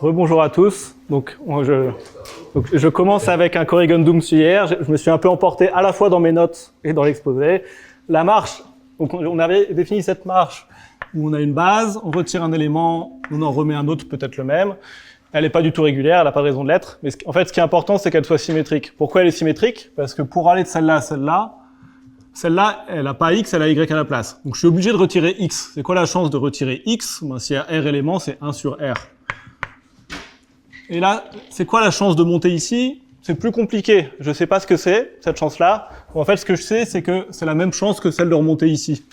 Rebonjour à tous. Donc, je commence avec un corrigendum hier. Je me suis un peu emporté à la fois dans mes notes et dans l'exposé. La marche, donc on avait défini cette marche où on a une base, on retire un élément, on en remet un autre, peut-être le même. Elle n'est pas du tout régulière, elle n'a pas de raison de l'être. Mais en fait, ce qui est important, c'est qu'elle soit symétrique. Pourquoi elle est symétrique? Parce que pour aller de celle-là à celle-là, elle n'a pas x, elle a y à la place. Donc je suis obligé de retirer x. C'est quoi la chance de retirer x? Ben, s'il y a r éléments, c'est 1 sur r. Et là, c'est quoi la chance de monter ici? C'est plus compliqué. Je ne sais pas ce que c'est, cette chance-là. En fait, ce que je sais, c'est que c'est la même chance que celle de remonter ici.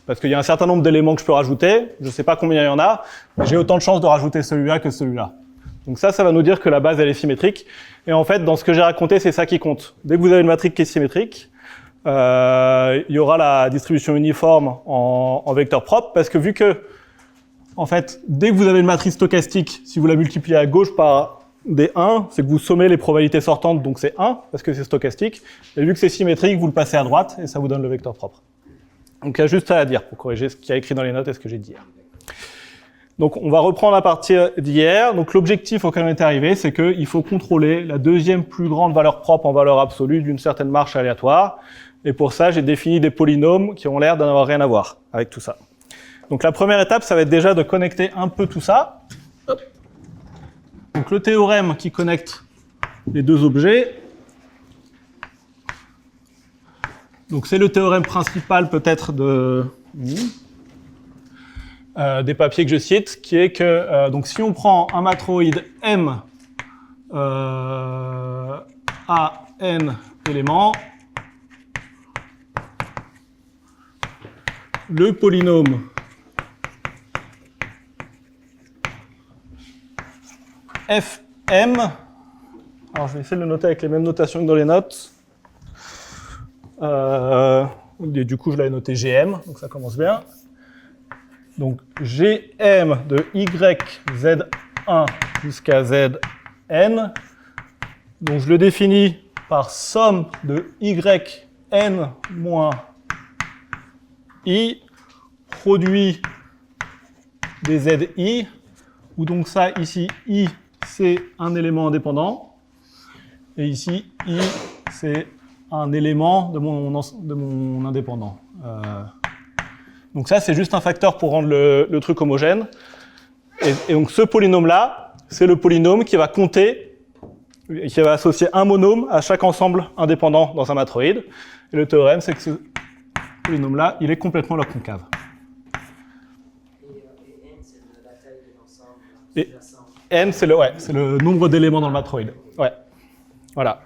Parce qu'il y a un certain nombre d'éléments que je peux rajouter. Je ne sais pas combien il y en a, mais j'ai autant de chances de rajouter celui-là que celui-là. Donc ça va nous dire que la base, elle est symétrique. Et en fait, dans ce que j'ai raconté, c'est ça qui compte. Dès que vous avez une matrice qui est symétrique, il y aura la distribution uniforme en vecteur propre, parce que vu que, en fait, dès que vous avez une matrice stochastique, si vous la multipliez à gauche par des 1, c'est que vous sommez les probabilités sortantes, donc c'est 1, parce que c'est stochastique. Et vu que c'est symétrique, vous le passez à droite, et ça vous donne le vecteur propre. Donc il y a juste ça à dire pour corriger ce qu'il y a écrit dans les notes et ce que j'ai dit hier. Donc on va reprendre à partir d'hier. Donc l'objectif auquel on est arrivé, c'est qu'il faut contrôler la deuxième plus grande valeur propre en valeur absolue d'une certaine marche aléatoire. Et pour ça, j'ai défini des polynômes qui ont l'air d'en avoir rien à voir avec tout ça. Donc la première étape, ça va être déjà de connecter un peu tout ça. Hop. Donc le théorème qui connecte les deux objets. Donc c'est le théorème principal peut-être des papiers que je cite, qui est que donc si on prend un matroïde M à n éléments, le polynôme Fm, alors je vais essayer de le noter avec les mêmes notations que dans les notes. Et du coup, je l'avais noté GM, donc ça commence bien. Donc GM de YZ1 jusqu'à ZN. Donc je le définis par somme de YN moins I produit des ZI, où donc ça, ici, I, c'est un élément indépendant, et ici, I, c'est un élément de mon indépendant. Donc ça, c'est juste un facteur pour rendre le truc homogène. Et donc ce polynôme-là, c'est le polynôme qui va compter, qui va associer un monôme à chaque ensemble indépendant dans un matroïde. Et le théorème, c'est que ce polynôme-là, il est complètement log concave. Et n, c'est la taille de l'ensemble. Et n, c'est le nombre d'éléments dans le matroïde. Ouais, voilà.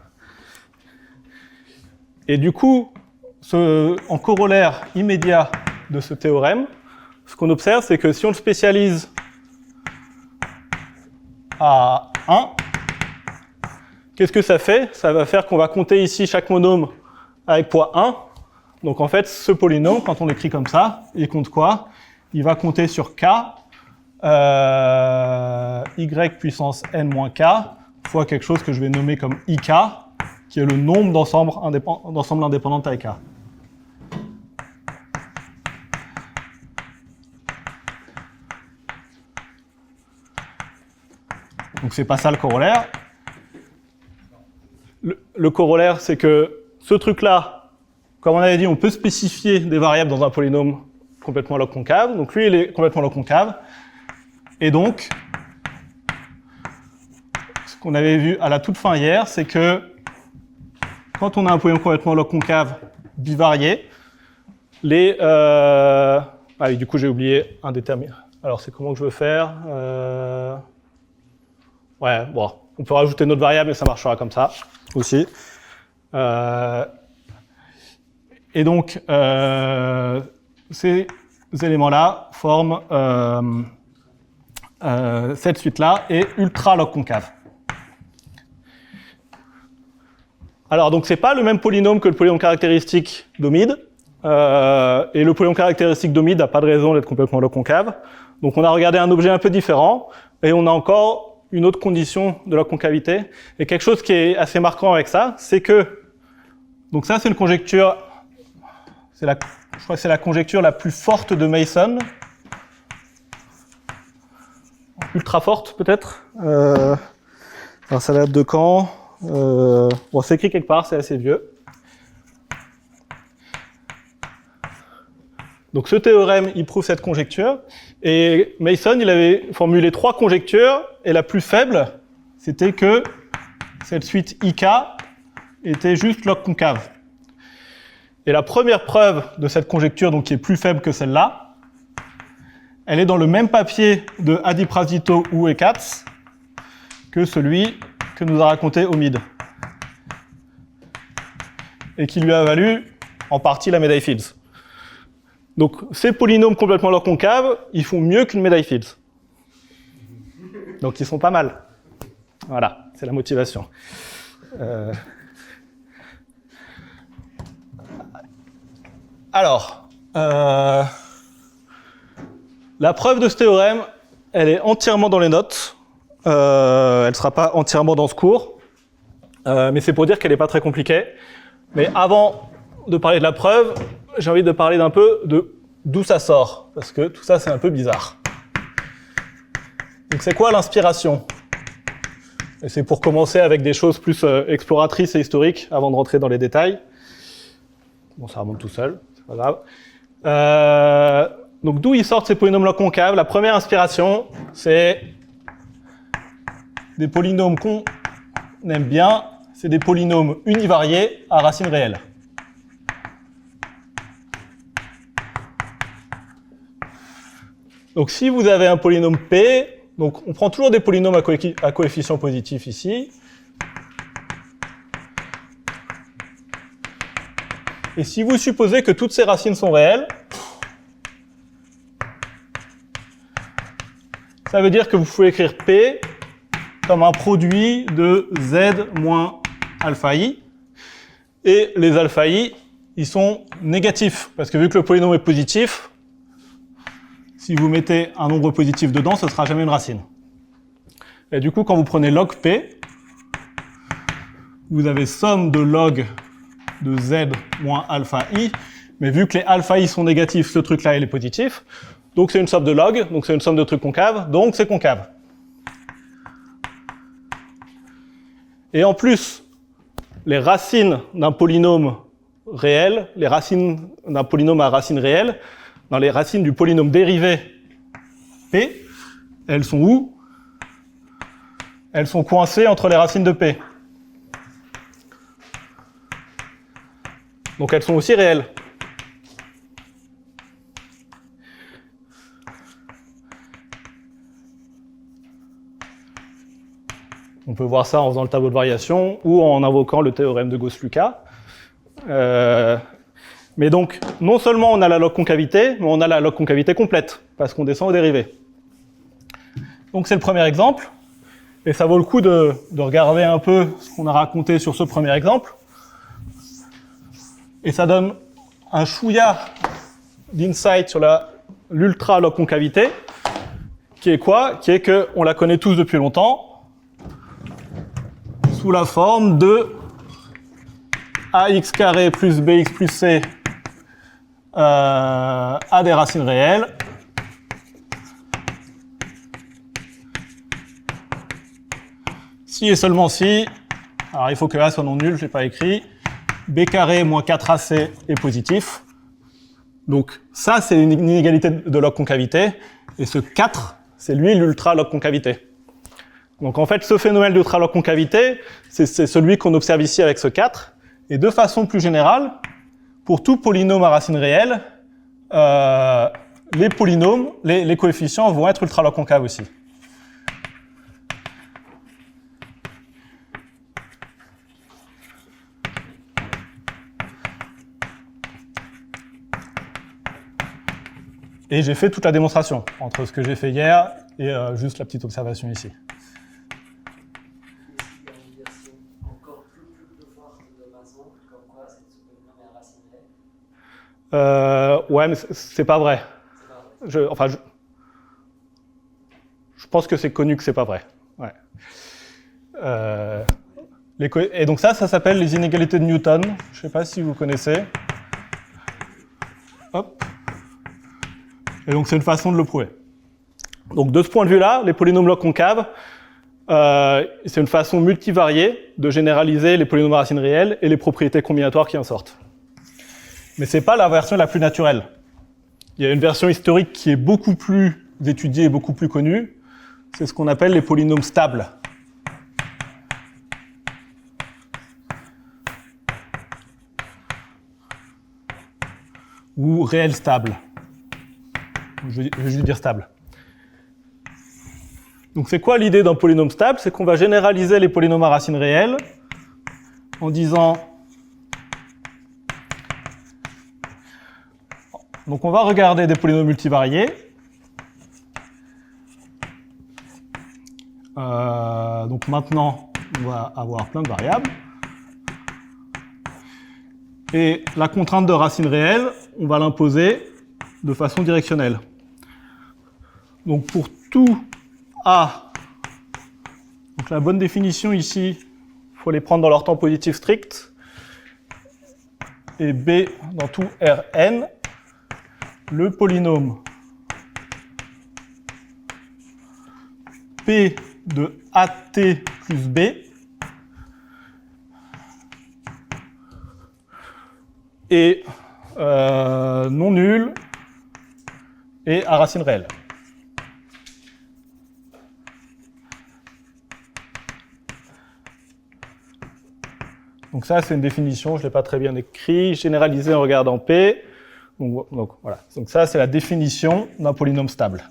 Et du coup, en corollaire immédiat de ce théorème, ce qu'on observe, c'est que si on le spécialise à 1, qu'est-ce que ça fait? Ça va faire qu'on va compter ici chaque monôme avec poids 1. Donc en fait, ce polynôme, quand on l'écrit comme ça, il compte quoi? Il va compter sur k, y puissance n moins k, fois quelque chose que je vais nommer comme ik, qui est le nombre d'ensembles indépendants taille k. Donc c'est pas ça le corollaire. Le corollaire, c'est que ce truc-là, comme on avait dit, on peut spécifier des variables dans un polynôme complètement log concave. Donc lui, il est complètement log concave. Et donc, ce qu'on avait vu à la toute fin hier, c'est que quand on a un polynôme complètement log concave bivarié, oui, du coup, j'ai oublié un déterminant. Alors, c'est comment que je veux faire Ouais, bon, on peut rajouter une autre variable et ça marchera comme ça aussi. Et donc, ces éléments-là forment cette suite-là et ultra log concave. Alors, donc, c'est pas le même polynôme que le polynôme caractéristique d'Omide. Et le polynôme caractéristique d'Omide n'a pas de raison d'être complètement log concave. Donc, on a regardé un objet un peu différent et on a encore une autre condition de log concavité. Et quelque chose qui est assez marquant avec ça, c'est que, donc ça, c'est une conjecture, je crois que c'est la conjecture la plus forte de Mason. ultra forte, peut-être. Alors, ça date de quand? Bon, c'est écrit quelque part, c'est assez vieux. Donc ce théorème, il prouve cette conjecture. Et Mason, il avait formulé 3 conjectures, et la plus faible, c'était que cette suite IK était juste log concave. Et la première preuve de cette conjecture, donc qui est plus faible que celle-là, elle est dans le même papier de Adiprasito Wu et Katz que celui que nous a raconté Omid, et qui lui a valu en partie la médaille Fields. Donc ces polynômes complètement log concaves, ils font mieux qu'une médaille Fields. Donc ils sont pas mal. Voilà, c'est la motivation. Alors, la preuve de ce théorème, elle est entièrement dans les notes. Elle ne sera pas entièrement dans ce cours, mais c'est pour dire qu'elle n'est pas très compliquée. Mais avant de parler de la preuve, j'ai envie de parler d'un peu de d'où ça sort, parce que tout ça c'est un peu bizarre. Donc c'est quoi l'inspiration? Et c'est pour commencer avec des choses plus exploratrices et historiques, avant de rentrer dans les détails. Bon, ça remonte tout seul, c'est pas grave. Donc d'où ils sortent ces polynômes log concaves? La première inspiration, c'est des polynômes qu'on aime bien, c'est des polynômes univariés à racines réelles. Donc si vous avez un polynôme P, donc on prend toujours des polynômes à coefficient positif ici. Et si vous supposez que toutes ces racines sont réelles, ça veut dire que vous pouvez écrire P comme un produit de Z moins alpha I. Et les alpha I, ils sont négatifs, parce que vu que le polynôme est positif, si vous mettez un nombre positif dedans, ce ne sera jamais une racine. Et du coup, quand vous prenez log P, vous avez somme de log de Z moins alpha I, mais vu que les alpha I sont négatifs, ce truc-là, il est positif. Donc c'est une somme de log, donc c'est une somme de trucs concaves, donc c'est concave. Et en plus, les racines d'un polynôme réel, les racines d'un polynôme à racine réelle, dans les racines du polynôme dérivé P, elles sont où? Elles sont coincées entre les racines de P. Donc elles sont aussi réelles. On peut voir ça en faisant le tableau de variation ou en invoquant le théorème de Gauss-Lucas. Mais donc, non seulement on a la log concavité, mais on a la log concavité complète, parce qu'on descend au dérivé. Donc c'est le premier exemple, et ça vaut le coup de regarder un peu ce qu'on a raconté sur ce premier exemple. Et ça donne un chouïa d'insight sur l'ultra log concavité, qui est quoi? Qui est que on la connaît tous depuis longtemps, sous la forme de ax carré plus bx plus c à des racines réelles. Si et seulement si, alors il faut que A soit non nul, je l'ai pas écrit, b carré moins 4ac est positif. Donc ça, c'est une inégalité de log concavité, et ce 4, c'est lui l'ultra log concavité. Donc en fait, ce phénomène d'ultra log concavité, c'est celui qu'on observe ici avec ce 4, et de façon plus générale, pour tout polynôme à racine réelle, les polynômes, les coefficients vont être ultra log concaves aussi. Et j'ai fait toute la démonstration, entre ce que j'ai fait hier et juste la petite observation ici. Il y a une version encore plus forte de Mason, comme quoi c'est ce polynôme est à racine réelle. Ouais, mais c'est pas vrai. C'est pas vrai. Je pense que c'est connu que c'est pas vrai. Ouais. Et donc ça s'appelle les inégalités de Newton. Je sais pas si vous connaissez. Hop. Et donc c'est une façon de le prouver. Donc de ce point de vue-là, les polynômes log concaves, c'est une façon multivariée de généraliser les polynômes à racines réelles et les propriétés combinatoires qui en sortent. Mais c'est pas la version la plus naturelle. Il y a une version historique qui est beaucoup plus étudiée et beaucoup plus connue. C'est ce qu'on appelle les polynômes stables. Ou réels stables. Je vais juste dire stable. Donc c'est quoi l'idée d'un polynôme stable? C'est qu'on va généraliser les polynômes à racines réelles en disant... Donc on va regarder des polynômes multivariés. Donc maintenant, on va avoir plein de variables. Et la contrainte de racine réelle, on va l'imposer de façon directionnelle. Donc pour tout A, donc la bonne définition ici, il faut les prendre dans leur temps positif strict, et B dans tout Rn, le polynôme P de AT plus B est non nul et à racine réelle. Donc ça, c'est une définition, je ne l'ai pas très bien écrit, généralisée en regardant P. Donc voilà. Donc ça, c'est la définition d'un polynôme stable.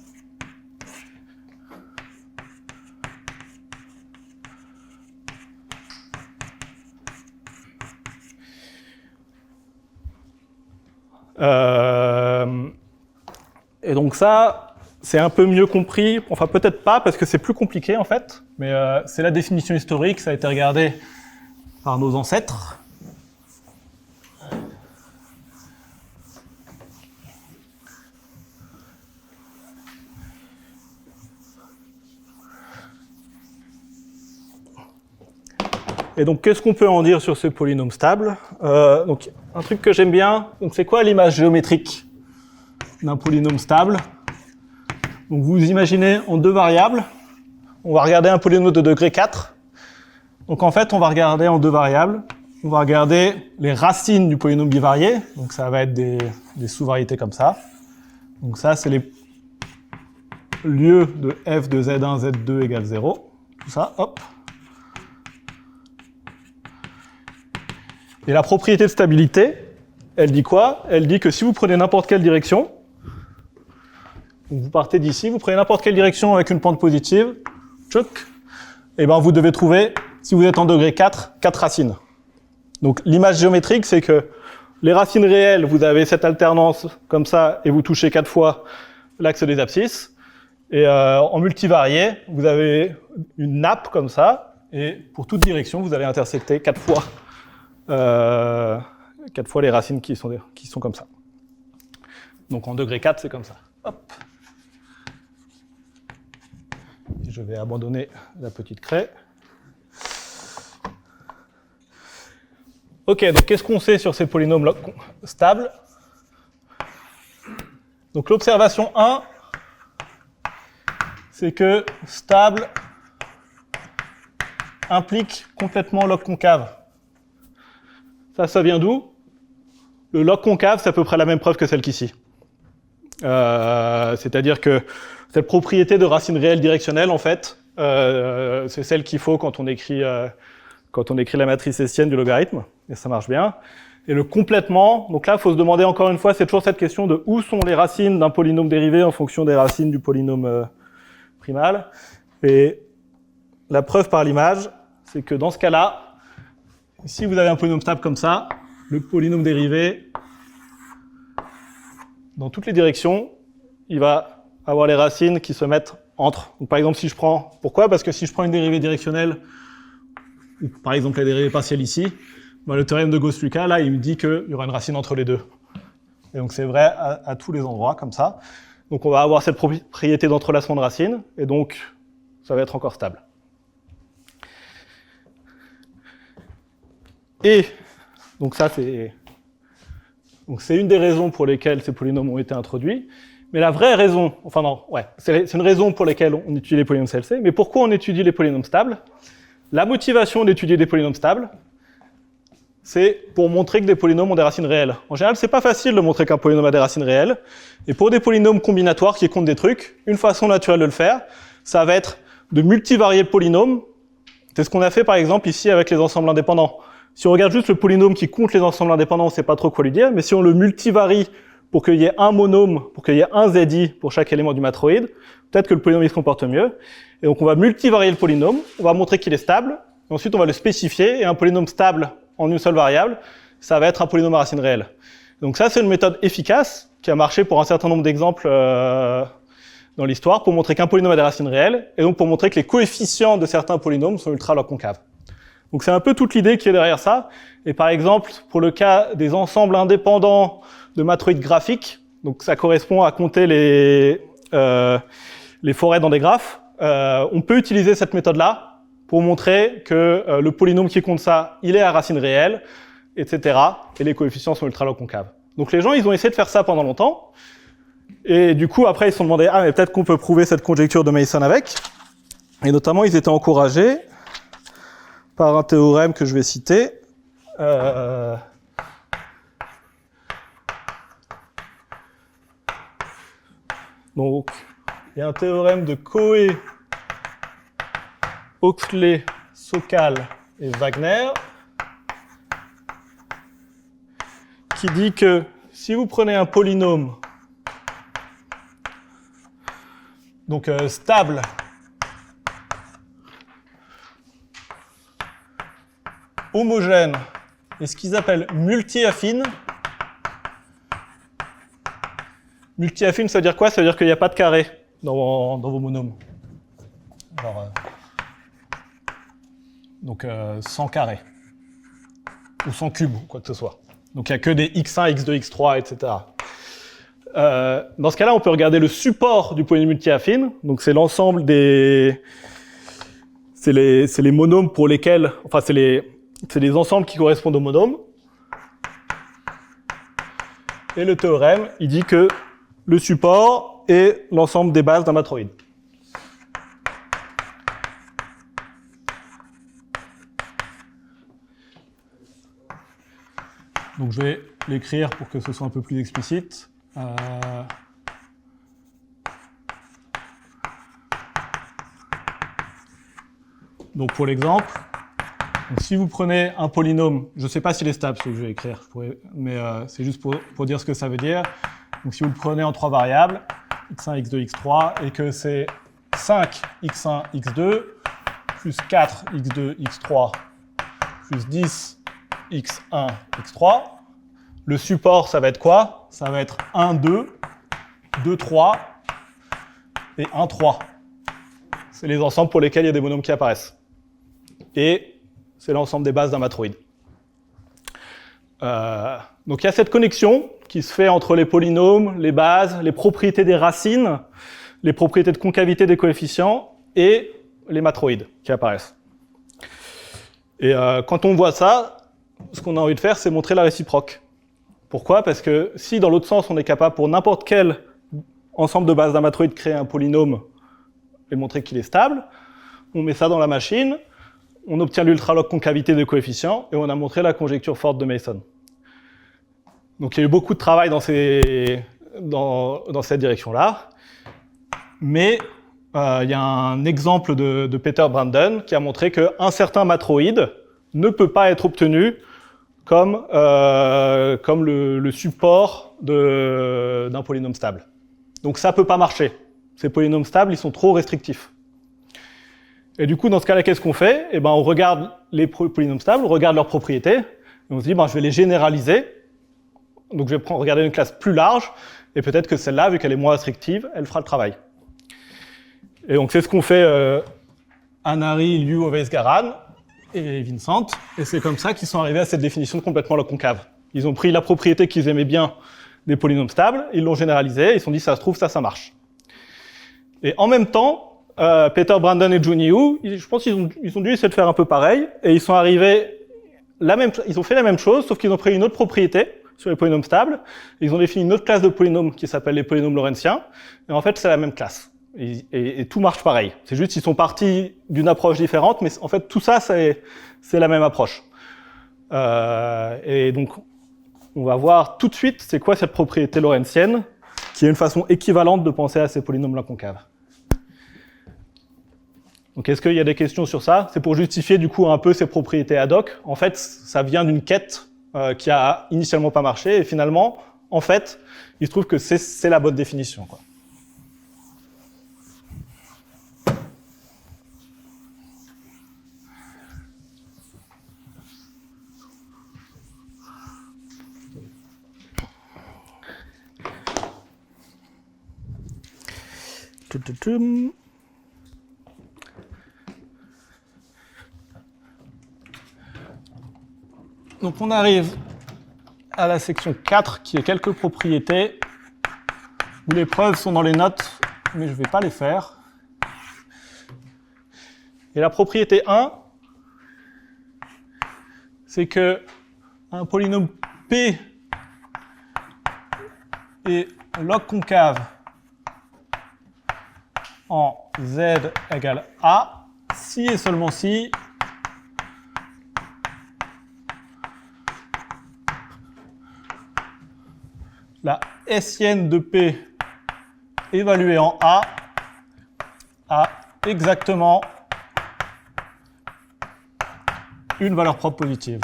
Et donc ça, c'est un peu mieux compris, enfin peut-être pas, parce que c'est plus compliqué en fait, mais c'est la définition historique, ça a été regardé par nos ancêtres. Et donc, qu'est-ce qu'on peut en dire sur ce polynôme stable? Donc, un truc que j'aime bien, donc c'est quoi l'image géométrique d'un polynôme stable? Donc, vous imaginez en deux variables, on va regarder un polynôme de degré 4. Donc, en fait, on va regarder en deux variables, on va regarder les racines du polynôme bivarié, donc ça va être des sous-variétés comme ça. Donc ça, c'est les lieux de f de z1, z2 égale 0. Tout ça, hop. Et la propriété de stabilité, elle dit quoi? Elle dit que si vous prenez n'importe quelle direction, donc vous partez d'ici, vous prenez n'importe quelle direction avec une pente positive, tchouk, et ben vous devez trouver, si vous êtes en degré 4, 4 racines. Donc l'image géométrique, c'est que les racines réelles, vous avez cette alternance comme ça, et vous touchez 4 fois l'axe des abscisses. Et en multivarié, vous avez une nappe comme ça, et pour toute direction, vous allez intersecter 4 fois les racines qui sont comme ça. Donc en degré 4, c'est comme ça. Hop. Et je vais abandonner la petite craie. Ok, donc qu'est-ce qu'on sait sur ces polynômes stables? Donc l'observation 1, c'est que stable implique complètement log concave. Ça vient d'où? Le log concave, c'est à peu près la même preuve que celle qu'ici. C'est-à-dire que cette propriété de racine réelle directionnelle, en fait, c'est celle qu'il faut quand on écrit la matrice hessienne du logarithme, et ça marche bien. Et le complètement, donc là, il faut se demander encore une fois, c'est toujours cette question de où sont les racines d'un polynôme dérivé en fonction des racines du polynôme primal. Et la preuve par l'image, c'est que dans ce cas-là, si vous avez un polynôme stable comme ça, le polynôme dérivé, dans toutes les directions, il va avoir les racines qui se mettent entre. Donc, par exemple, si je prends... Pourquoi? Parce que si je prends une dérivée directionnelle, ou par exemple la dérivée partielle ici, ben, le théorème de Gauss-Lucas, là, il me dit qu'il y aura une racine entre les deux. Et donc c'est vrai à tous les endroits, comme ça. Donc on va avoir cette propriété d'entrelacement de racines, et donc ça va être encore stable. Et donc ça, c'est une des raisons pour lesquelles ces polynômes ont été introduits. Mais la vraie raison, enfin non, ouais, c'est une raison pour laquelle on étudie les polynômes CLC, mais pourquoi on étudie les polynômes stables? La motivation d'étudier des polynômes stables, c'est pour montrer que des polynômes ont des racines réelles. En général, c'est pas facile de montrer qu'un polynôme a des racines réelles, et pour des polynômes combinatoires qui comptent des trucs, une façon naturelle de le faire, ça va être de multivarier le polynôme. C'est ce qu'on a fait par exemple ici avec les ensembles indépendants. Si on regarde juste le polynôme qui compte les ensembles indépendants, on sait pas trop quoi lui dire, mais si on le multivarie pour qu'il y ait un monôme, pour qu'il y ait un ZI pour chaque élément du matroïde, peut-être que le polynôme il se comporte mieux. Et donc on va multivarier le polynôme, on va montrer qu'il est stable, et ensuite on va le spécifier, et un polynôme stable en une seule variable, ça va être un polynôme à racine réelle. Donc ça c'est une méthode efficace, qui a marché pour un certain nombre d'exemples dans l'histoire, pour montrer qu'un polynôme a des racines réelles, et donc pour montrer que les coefficients de certains polynômes sont ultra-log concaves. Donc c'est un peu toute l'idée qui est derrière ça, et par exemple, pour le cas des ensembles indépendants de matroïdes graphiques, donc ça correspond à compter les forêts dans des graphes, on peut utiliser cette méthode-là pour montrer que le polynôme qui compte ça, il est à racine réelle, etc. Et les coefficients sont ultra-log concaves. Donc les gens, ils ont essayé de faire ça pendant longtemps, et du coup, après, ils se sont demandé, ah, mais peut-être qu'on peut prouver cette conjecture de Mason avec, et notamment, ils étaient encouragés par un théorème que je vais citer, donc, il y a un théorème de Coe, Oxley, Sokal et Wagner qui dit que si vous prenez un polynôme donc stable homogène et ce qu'ils appellent multi-affine. Multi-affine, ça veut dire quoi? Ça veut dire qu'il n'y a pas de carré dans vos monômes. Alors, donc sans carré. Ou sans cube, ou quoi que ce soit. Donc il n'y a que des x1, x2, x3, etc. Dans ce cas-là, on peut regarder le support du polynôme multi-affine. Donc c'est l'ensemble des... C'est les monômes pour lesquels... Enfin, c'est les ensembles qui correspondent aux monômes. Et le théorème, il dit que le support est l'ensemble des bases d'un matroïde. Donc je vais l'écrire pour que ce soit un peu plus explicite. Donc pour l'exemple, si vous prenez un polynôme, je ne sais pas s'il est stable ce que je vais écrire, mais c'est juste pour dire ce que ça veut dire. Donc si vous le prenez en 3 variables, x1, x2, x3, et que c'est 5 x1, x2, plus 4 x2, x3, plus 10 x1, x3, le support, ça va être quoi? Ça va être 1, 2, 2, 3 et 1, 3. C'est les ensembles pour lesquels il y a des monômes qui apparaissent. Et c'est l'ensemble des bases d'un matroïde. Donc il y a cette connexion qui se fait entre les polynômes, les bases, les propriétés des racines, les propriétés de concavité des coefficients et les matroïdes qui apparaissent. Et quand on voit ça, ce qu'on a envie de faire, c'est montrer la réciproque. Pourquoi? Parce que si dans l'autre sens, on est capable pour n'importe quel ensemble de bases d'un matroïde créer un polynôme et montrer qu'il est stable, on met ça dans la machine, on obtient l'ultralog concavité des coefficients et on a montré la conjecture forte de Mason. Donc il y a eu beaucoup de travail dans cette direction-là, mais il y a un exemple de Peter Brandon qui a montré qu'un certain matroïde ne peut pas être obtenu comme le support d'un polynôme stable. Donc ça peut pas marcher. Ces polynômes stables, ils sont trop restrictifs. Et du coup, dans ce cas-là, qu'est-ce qu'on fait? Eh ben, on regarde les polynômes stables, on regarde leurs propriétés, et on se dit, ben, je vais les généraliser. Donc je vais regarder une classe plus large, et peut-être que celle-là, vu qu'elle est moins restrictive, elle fera le travail. Et donc c'est ce qu'ont fait Anari, Liu, Oveis-Garan et Vincent, et c'est comme ça qu'ils sont arrivés à cette définition de complètement log concave. Ils ont pris la propriété qu'ils aimaient bien des polynômes stables, ils l'ont généralisée, ils se sont dit ça se trouve, ça marche. Et en même temps, Peter Brandon et Jun Yu, je pense qu'ils ont dû essayer de faire un peu pareil, et ils sont arrivés ils ont fait la même chose, sauf qu'ils ont pris une autre propriété, sur les polynômes stables. Ils ont défini une autre classe de polynômes qui s'appelle les polynômes lorentziens. Et en fait, c'est la même classe. Et tout marche pareil. C'est juste qu'ils sont partis d'une approche différente, mais en fait, tout ça, c'est la même approche. Et donc, on va voir tout de suite c'est quoi cette propriété lorentzienne, qui est une façon équivalente de penser à ces polynômes-là concaves. Donc, est-ce qu'il y a des questions sur ça? C'est pour justifier du coup un peu ces propriétés ad hoc. En fait, ça vient d'une quête qui a initialement pas marché, et finalement, en fait, il se trouve que c'est la bonne définition, quoi. Donc on arrive à la section 4 qui est quelques propriétés où les preuves sont dans les notes, mais je ne vais pas les faire. Et la propriété 1, c'est que un polynôme P est log concave en Z égale A, si et seulement si la Sienne de P évaluée en A a exactement une valeur propre positive.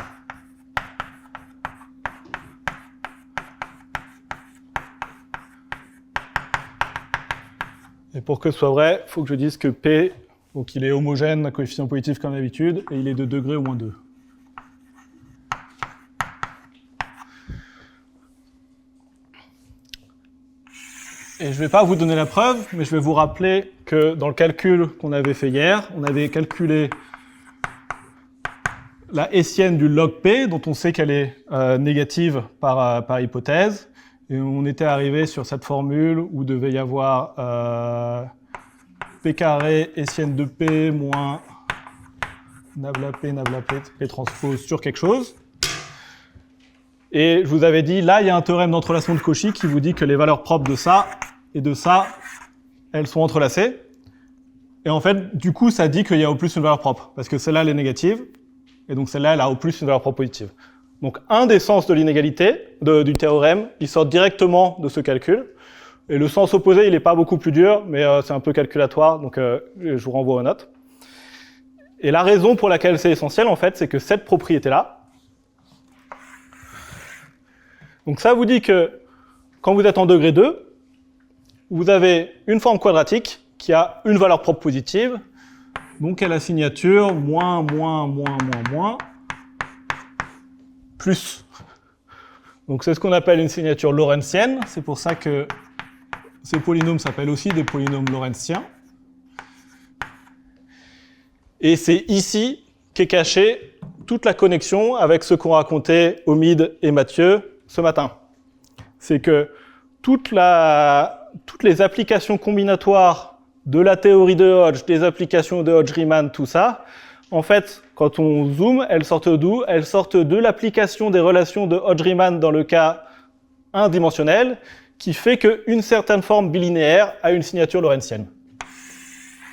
Et pour que ce soit vrai, il faut que je dise que P, donc il est homogène, un coefficient positif comme d'habitude, et il est de degré au moins 2. Et je ne vais pas vous donner la preuve, mais je vais vous rappeler que dans le calcul qu'on avait fait hier, on avait calculé la Hessienne du log P, dont on sait qu'elle est négative par hypothèse. Et on était arrivé sur cette formule où devait y avoir P carré Hessienne de P moins nabla P P transpose sur quelque chose. Et je vous avais dit, là, il y a un théorème d'entrelacement de Cauchy qui vous dit que les valeurs propres de ça et de ça, elles sont entrelacées. Et en fait, du coup, ça dit qu'il y a au plus une valeur propre, parce que celle-là, elle est négative, et donc celle-là, elle a au plus une valeur propre positive. Donc, un des sens de l'inégalité, du théorème, il sort directement de ce calcul. Et le sens opposé, il n'est pas beaucoup plus dur, mais c'est un peu calculatoire, donc je vous renvoie aux notes. Et la raison pour laquelle c'est essentiel, en fait, c'est que cette propriété-là, donc ça vous dit que quand vous êtes en degré 2, vous avez une forme quadratique qui a une valeur propre positive, donc à la signature moins, plus. Donc c'est ce qu'on appelle une signature lorentzienne, c'est pour ça que ces polynômes s'appellent aussi des polynômes lorentziens. Et c'est ici qu'est cachée toute la connexion avec ce qu'ont raconté Omid et Mathieu ce matin. C'est que toutes les applications combinatoires de la théorie de Hodge, des applications de Hodge-Riemann, tout ça, en fait, quand on zoome, elles sortent d'où? Elles sortent de l'application des relations de Hodge-Riemann dans le cas indimensionnel, qui fait qu'une certaine forme bilinéaire a une signature lorentzienne.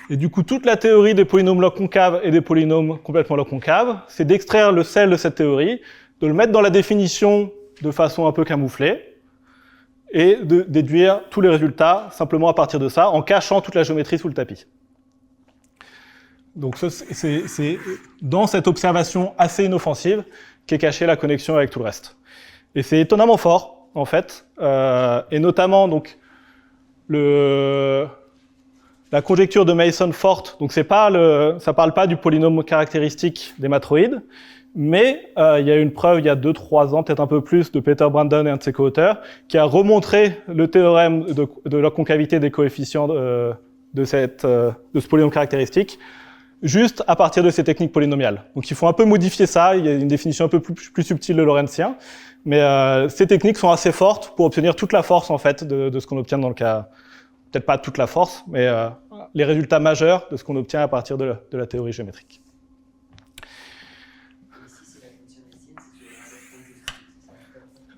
Et du coup, toute la théorie des polynômes log concaves et des polynômes complètement log concaves, c'est d'extraire le sel de cette théorie, de le mettre dans la définition de façon un peu camouflée, et de déduire tous les résultats simplement à partir de ça, en cachant toute la géométrie sous le tapis. Donc c'est dans cette observation assez inoffensive qu'est cachée la connexion avec tout le reste. Et c'est étonnamment fort, en fait, et notamment donc la conjecture de Mason forte. Donc ça parle pas du polynôme caractéristique des matroïdes, mais il y a une preuve il y a 2-3 ans, peut-être un peu plus, de Peter Brandon et un de ses co-auteurs, qui a remontré le théorème de la concavité des coefficients de ce polynôme caractéristique, juste à partir de ces techniques polynomiales. Donc il faut un peu modifier ça, il y a une définition un peu plus subtile de Lorentzien, mais ces techniques sont assez fortes pour obtenir toute la force en fait de ce qu'on obtient dans le cas, peut-être pas toute la force, mais les résultats majeurs de ce qu'on obtient à partir de la théorie géométrique.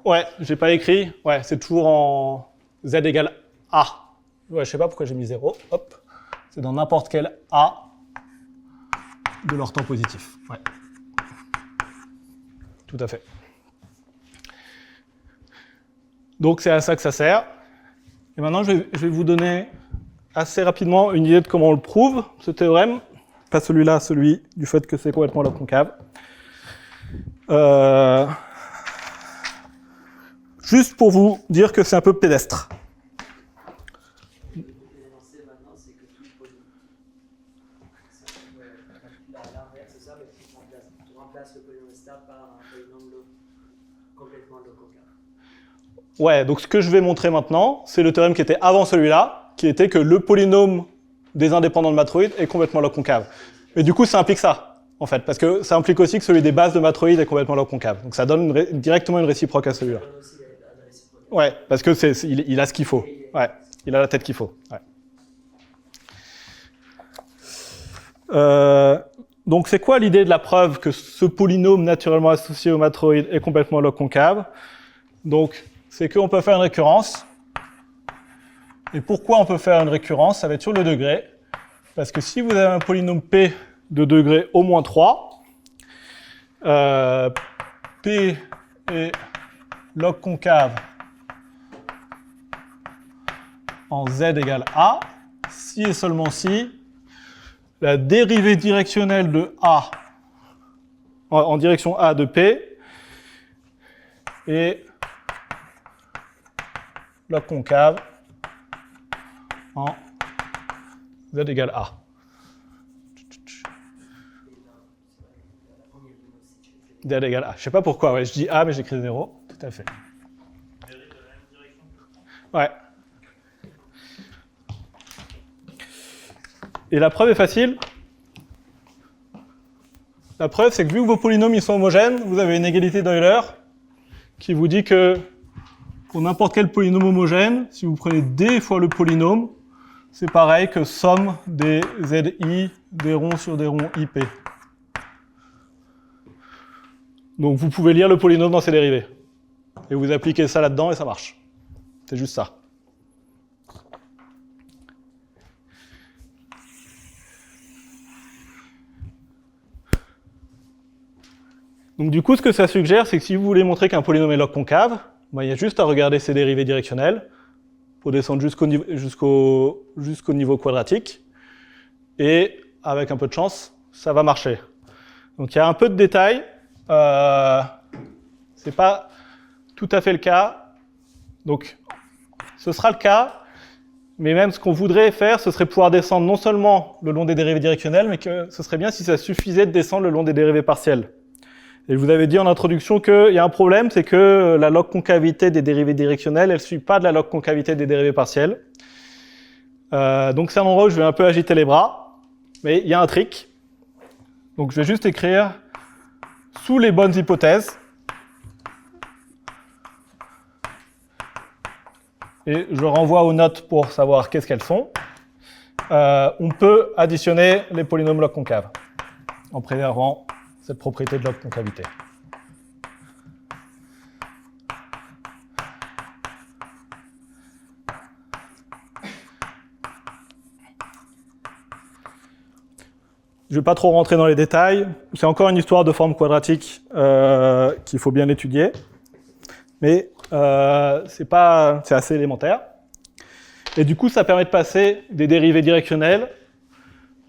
Ouais, j'ai pas écrit. Ouais, c'est toujours en z égale a. Ouais, je sais pas pourquoi j'ai mis 0. Hop. C'est dans n'importe quel a de leur temps positif. Ouais. Tout à fait. Donc c'est à ça que ça sert. Et maintenant, je vais vous donner assez rapidement une idée de comment on le prouve, ce théorème. Pas celui-là, celui du fait que c'est complètement log concave. Juste pour vous dire que c'est un peu pédestre. Ouais, donc ce que je vais montrer maintenant, c'est le théorème qui était avant celui-là, qui était que le polynôme des indépendants de matroïde est complètement log concave. Mais du coup, ça implique ça, en fait, parce que ça implique aussi que celui des bases de matroïde est complètement log concave. Donc ça donne directement une réciproque à celui-là. Ouais, parce que il a ce qu'il faut. Ouais, il a la tête qu'il faut. Ouais. Donc c'est quoi l'idée de la preuve que ce polynôme naturellement associé au matroïde est complètement log concave? Donc c'est qu'on peut faire une récurrence. Et pourquoi on peut faire une récurrence? Ça va être sur le degré. Parce que si vous avez un polynôme P de degré au moins 3, P est log concave en z égale a, si et seulement si la dérivée directionnelle de a en direction a de P est log concave en z égale a. Z égale a. Je ne sais pas pourquoi, ouais, je dis a mais j'écris 0. Tout à fait. Ouais. Et la preuve est facile. La preuve, c'est que vu que vos polynômes ils sont homogènes, vous avez une égalité d'Euler qui vous dit que pour n'importe quel polynôme homogène, si vous prenez d fois le polynôme, c'est pareil que somme des zi des ronds sur des ronds ip. Donc vous pouvez lire le polynôme dans ses dérivés. Et vous appliquez ça là-dedans et ça marche. C'est juste ça. Donc du coup, ce que ça suggère, c'est que si vous voulez montrer qu'un polynôme est log concave, ben, il y a juste à regarder ses dérivés directionnels pour descendre jusqu'au niveau quadratique. Et avec un peu de chance, ça va marcher. Donc il y a un peu de détails. C'est pas tout à fait le cas. Donc ce sera le cas. Mais même ce qu'on voudrait faire, ce serait pouvoir descendre non seulement le long des dérivés directionnels, mais que ce serait bien si ça suffisait de descendre le long des dérivés partiels. Et je vous avais dit en introduction qu'il y a un problème, c'est que la log concavité des dérivés directionnels, elle ne suit pas de la log concavité des dérivés partiels. Donc c'est un endroit où je vais un peu agiter les bras, mais il y a un trick. Donc je vais juste écrire sous les bonnes hypothèses. Et je renvoie aux notes pour savoir qu'est-ce qu'elles sont. On peut additionner les polynômes log concaves en préservant cette propriété de log concavité. Je ne vais pas trop rentrer dans les détails. C'est encore une histoire de forme quadratique qu'il faut bien étudier. Mais c'est assez élémentaire. Et du coup, ça permet de passer des dérivés directionnels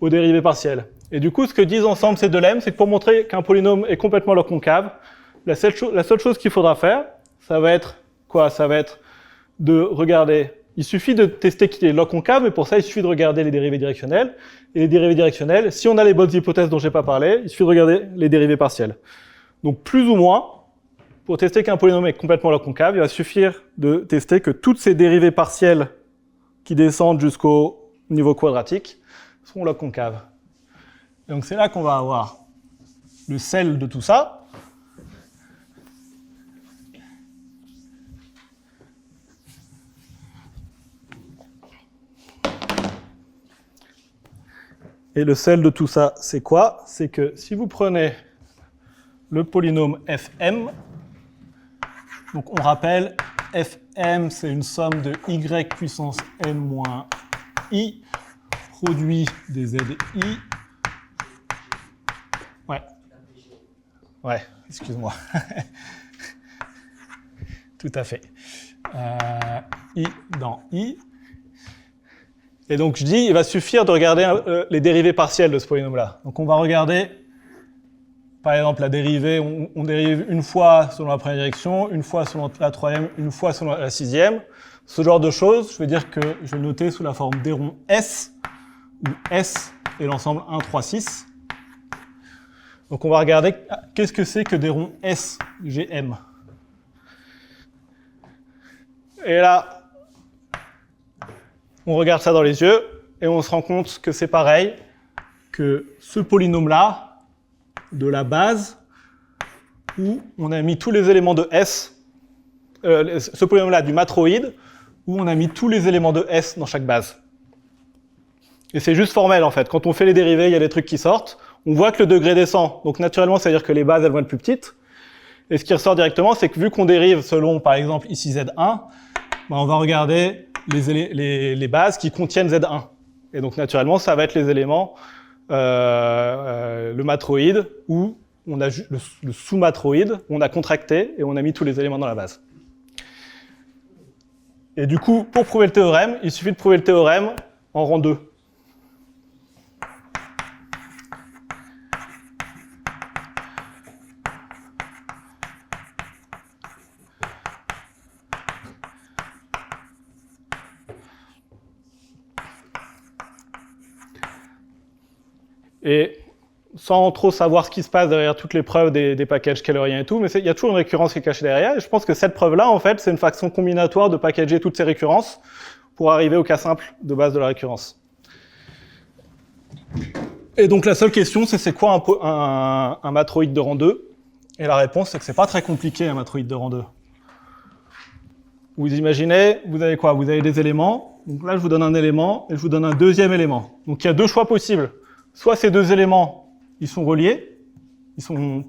aux dérivés partiels. Et du coup, ce que disent ensemble ces deux lemmes, c'est que pour montrer qu'un polynôme est complètement log concave, la seule chose qu'il faudra faire, ça va être quoi? Ça va être de regarder. Il suffit de tester qu'il est log concave, mais pour ça, il suffit de regarder les dérivés directionnels. Et les dérivés directionnels, si on a les bonnes hypothèses dont j'ai pas parlé, il suffit de regarder les dérivés partiels. Donc, plus ou moins, pour tester qu'un polynôme est complètement log concave, il va suffire de tester que toutes ces dérivées partielles qui descendent jusqu'au niveau quadratique sont log concaves. Et donc c'est là qu'on va avoir le sel de tout ça. Et le sel de tout ça, c'est quoi? C'est que si vous prenez le polynôme fm, Donc on rappelle, Fm, c'est une somme de y puissance n moins i, produit des zi. Ouais. Ouais, excuse-moi. Tout à fait. I dans i. Et donc je dis, il va suffire de regarder les dérivées partielles de ce polynôme-là. Donc on va regarder, par exemple, la dérivée, on dérive une fois selon la première direction, une fois selon la troisième, une fois selon la sixième. Ce genre de choses, je vais dire que je vais le noter sous la forme des ronds S, où S est l'ensemble 1, 3, 6. Donc on va regarder qu'est-ce que c'est que des ronds S, GM. Et là, on regarde ça dans les yeux, et on se rend compte que c'est pareil, que ce polynôme-là, de la base, où on a mis tous les éléments de S, ce polynôme-là du matroïde, où on a mis tous les éléments de S dans chaque base. Et c'est juste formel, en fait. Quand on fait les dérivés, il y a des trucs qui sortent. On voit que le degré descend. Donc, naturellement, ça veut dire que les bases, elles vont être plus petites. Et ce qui ressort directement, c'est que vu qu'on dérive selon, par exemple, ici Z1, ben, on va regarder les bases qui contiennent Z1. Et donc, naturellement, ça va être les éléments, le matroïde, ou on a le sous-matroïde, on a contracté et on a mis tous les éléments dans la base. Et du coup, pour prouver le théorème, il suffit de prouver le théorème en rang 2. Et sans trop savoir ce qui se passe derrière toutes les preuves des packages kählériens et tout, mais il y a toujours une récurrence qui est cachée derrière, et je pense que cette preuve-là, en fait, c'est une façon combinatoire de packager toutes ces récurrences pour arriver au cas simple de base de la récurrence. Et donc la seule question, c'est quoi un matroïde de rang 2 ? Et la réponse, c'est que c'est pas très compliqué un matroïde de rang 2. Vous imaginez, vous avez quoi ? Vous avez des éléments, donc là je vous donne un élément, et je vous donne un deuxième élément. Donc il y a deux choix possibles. Soit ces deux éléments, ils sont reliés, ils sont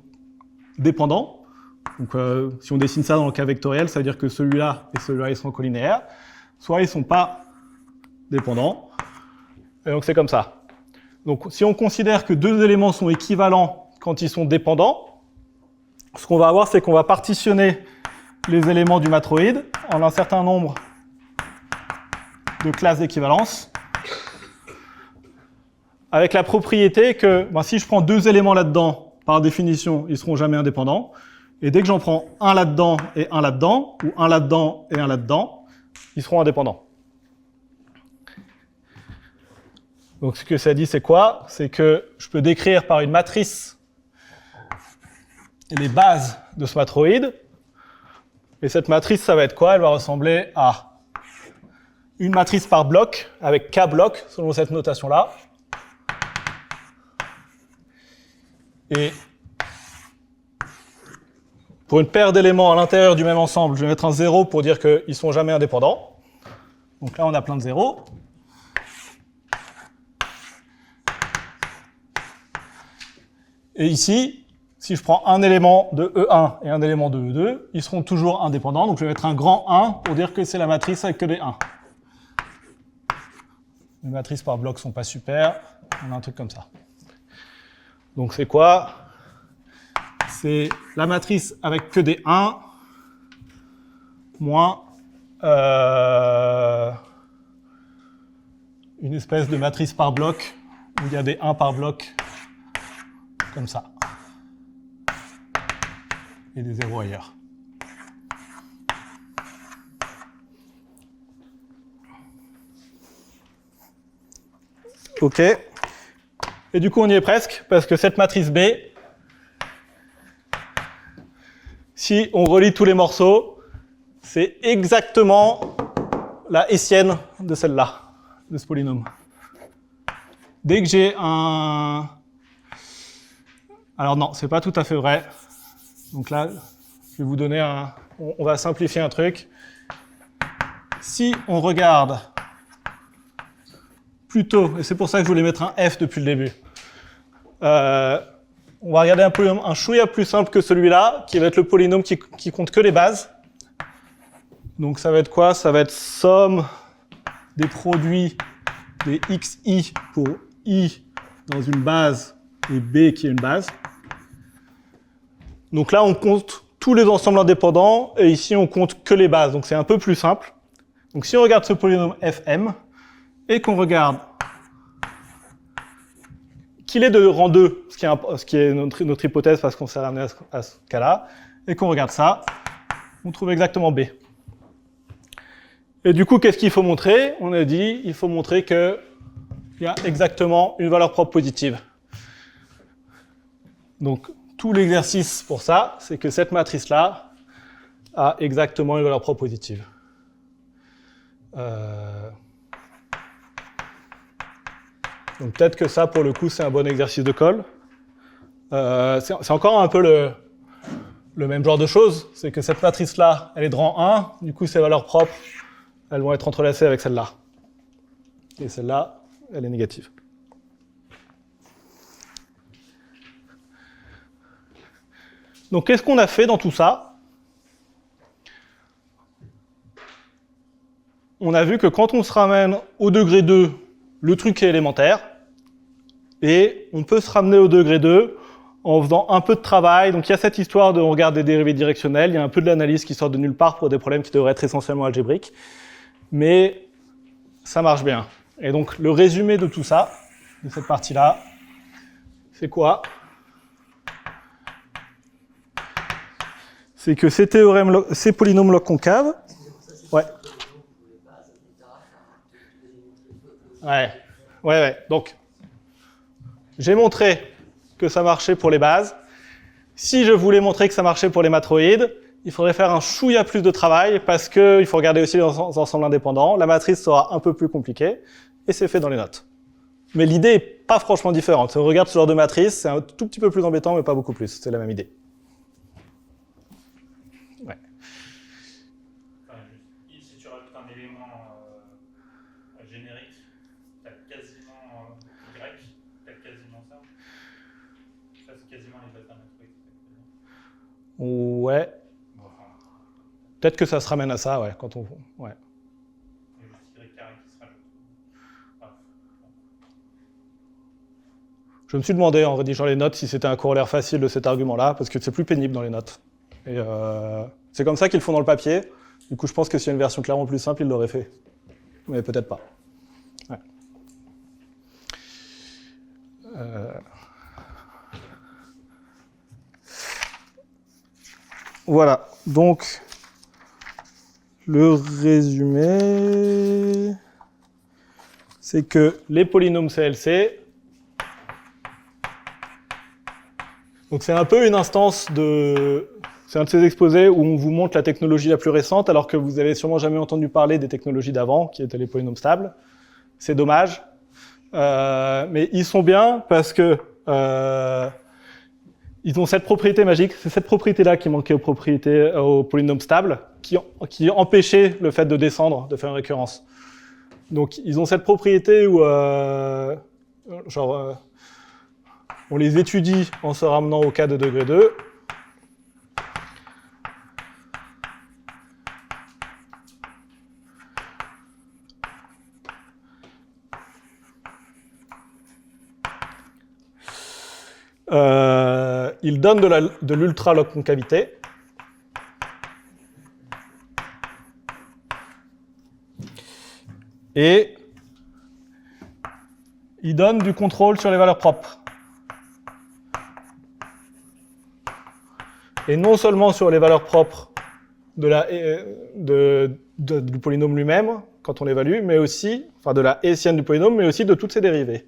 dépendants. Donc si on dessine ça dans le cas vectoriel, ça veut dire que celui-là et celui-là, ils sont collinéaires. Soit ils ne sont pas dépendants. Et donc c'est comme ça. Donc si on considère que deux éléments sont équivalents quand ils sont dépendants, ce qu'on va avoir, c'est qu'on va partitionner les éléments du matroïde en un certain nombre de classes d'équivalence, avec la propriété que si je prends deux éléments là-dedans, par définition, ils ne seront jamais indépendants. Et dès que j'en prends un là-dedans et un là-dedans, ou un là-dedans et un là-dedans, ils seront indépendants. Donc ce que ça dit, c'est quoi ? C'est que je peux décrire par une matrice les bases de ce matroïde. Et cette matrice, ça va être quoi ? Elle va ressembler à une matrice par bloc, avec K blocs, selon cette notation-là. Et pour une paire d'éléments à l'intérieur du même ensemble, je vais mettre un 0 pour dire qu'ils ne sont jamais indépendants. Donc là, on a plein de zéros. Et ici, si je prends un élément de E1 et un élément de E2, ils seront toujours indépendants. Donc je vais mettre un grand 1 pour dire que c'est la matrice avec que des 1. Les matrices par bloc ne sont pas super. On a un truc comme ça. Donc c'est quoi ? C'est la matrice avec que des 1 moins une espèce de matrice par bloc où il y a des 1 par bloc comme ça. Et des 0 ailleurs. OK. Et du coup, on y est presque, parce que cette matrice B, si on relie tous les morceaux, c'est exactement la hessienne de celle-là, de ce polynôme. Dès que j'ai un... Alors non, c'est pas tout à fait vrai. Donc là, je vais vous donner un... On va simplifier un truc. Si on regarde plutôt, et c'est pour ça que je voulais mettre un F depuis le début, on va regarder un polynôme un chouïa plus simple que celui-là, qui va être le polynôme qui compte que les bases. Donc ça va être quoi? Ça va être somme des produits des xi pour i dans une base et b qui est une base. Donc là, on compte tous les ensembles indépendants, et ici, on compte que les bases. Donc c'est un peu plus simple. Donc si on regarde ce polynôme fm, et qu'on regarde qu'il est de rang 2, ce qui est notre hypothèse parce qu'on s'est ramené à ce cas-là, et qu'on regarde ça, on trouve exactement B. Et du coup, qu'est-ce qu'il faut montrer? On a dit, il faut montrer qu'il y a exactement une valeur propre positive. Donc, tout l'exercice pour ça, c'est que cette matrice-là a exactement une valeur propre positive. Donc peut-être que ça, pour le coup, c'est un bon exercice de colle. C'est encore un peu le même genre de chose. C'est que cette matrice-là, elle est de rang 1. Du coup, ses valeurs propres, elles vont être entrelacées avec celle-là. Et celle-là, elle est négative. Donc qu'est-ce qu'on a fait dans tout ça? On a vu que quand on se ramène au degré 2, le truc est élémentaire. Et on peut se ramener au degré 2 en faisant un peu de travail. Donc il y a cette histoire de on regarde des dérivées directionnelles, il y a un peu de l'analyse qui sort de nulle part pour des problèmes qui devraient être essentiellement algébriques. Mais ça marche bien. Et donc le résumé de tout ça, de cette partie-là, c'est quoi? C'est que ces polynômes log concaves... Ouais. Ouais. Donc, j'ai montré que ça marchait pour les bases. Si je voulais montrer que ça marchait pour les matroïdes, il faudrait faire un chouïa plus de travail parce qu'il faut regarder aussi les ensembles indépendants. La matrice sera un peu plus compliquée et c'est fait dans les notes. Mais l'idée n'est pas franchement différente. Si on regarde ce genre de matrice, c'est un tout petit peu plus embêtant, mais pas beaucoup plus. C'est la même idée. Ouais. Enfin, si tu rajoutes un élément générique, tu as quasiment Y, tu as quasiment ça. Ça, c'est quasiment les bêta matrices. Ouais. Bon, enfin, Peut-être que ça se ramène à ça, ouais, quand on... Ouais. il y a juste Y carré qui se rajoute. Ah. Je me suis demandé, en rédigeant les notes, si c'était un corollaire facile de cet argument-là, parce que c'est plus pénible dans les notes. Et c'est comme ça qu'ils le font dans le papier. Du coup, je pense que s'il y a une version clairement plus simple, ils l'auraient fait. Mais peut-être pas. Ouais. Voilà. Donc, le résumé, c'est que les polynômes CLC, donc c'est un peu une instance de... C'est un de ces exposés où on vous montre la technologie la plus récente, alors que vous avez sûrement jamais entendu parler des technologies d'avant, qui étaient les polynômes stables. C'est dommage. Mais ils sont bien parce que ils ont cette propriété magique. C'est cette propriété-là qui manquait aux polynômes stables, qui empêchait le fait de descendre, de faire une récurrence. Donc ils ont cette propriété où on les étudie en se ramenant au cas de degré 2. Il donne de l'ultra-log concavité. Et il donne du contrôle sur les valeurs propres. Et non seulement sur les valeurs propres du polynôme lui-même, quand on l'évalue, mais aussi, enfin de la hessienne du polynôme, mais aussi de toutes ses dérivées.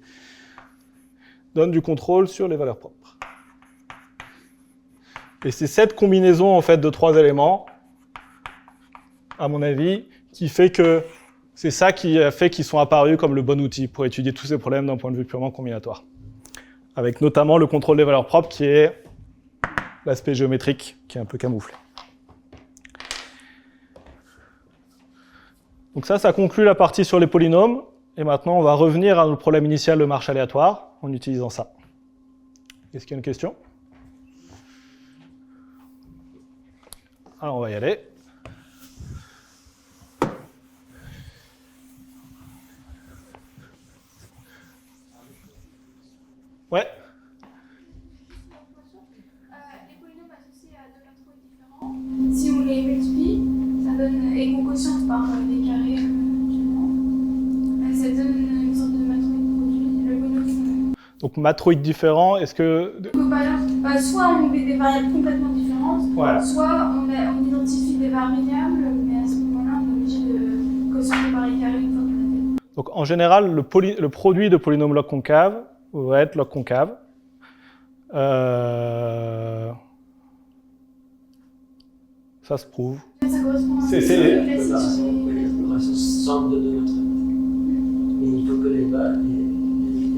Donne du contrôle sur les valeurs propres. Et c'est cette combinaison en fait de trois éléments, à mon avis, qui fait que c'est ça qui a fait qu'ils sont apparus comme le bon outil pour étudier tous ces problèmes d'un point de vue purement combinatoire. Avec notamment le contrôle des valeurs propres qui est l'aspect géométrique qui est un peu camouflé. Donc ça conclut la partie sur les polynômes. Et maintenant, on va revenir à notre problème initial de marche aléatoire en utilisant ça. Est-ce qu'il y a une question ? Alors, on va y aller. les multiplies, ça donne, et qu'on quotiente par des carrés ça donne une sorte de matroïde produit, le bonus. Donc matroïdes différents, est-ce que... Soit on met des variables complètement différentes, Ouais. soit on identifie des variables, mais à ce moment-là, on est obligé de quotienter par les carrés une fois qu'on a fait. Donc en général, le produit de polynômes log concave va être log concave. Ça se prouve. Ça correspond à C'est- classique. Le ratio somme de deux matrices. Mais il faut que les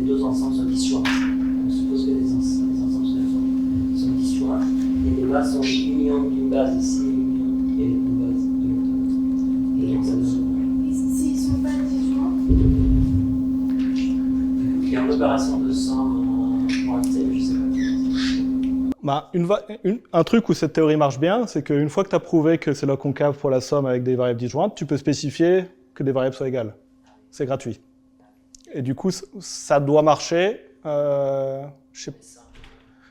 deux ensembles soient disjoints. On suppose que les ensembles sont disjoints. Et les bases sont l'union d'une base ici et une base de l'autre. Et donc ça donne. Et s'ils ne sont pas disjoints, Il y a une opération de somme en Excel, je sais pas. Bah, un truc où cette théorie marche bien, c'est qu'une fois que tu as prouvé que c'est log concave pour la somme avec des variables disjointes, tu peux spécifier que des variables soient égales. C'est gratuit. Et du coup, ça doit marcher. Je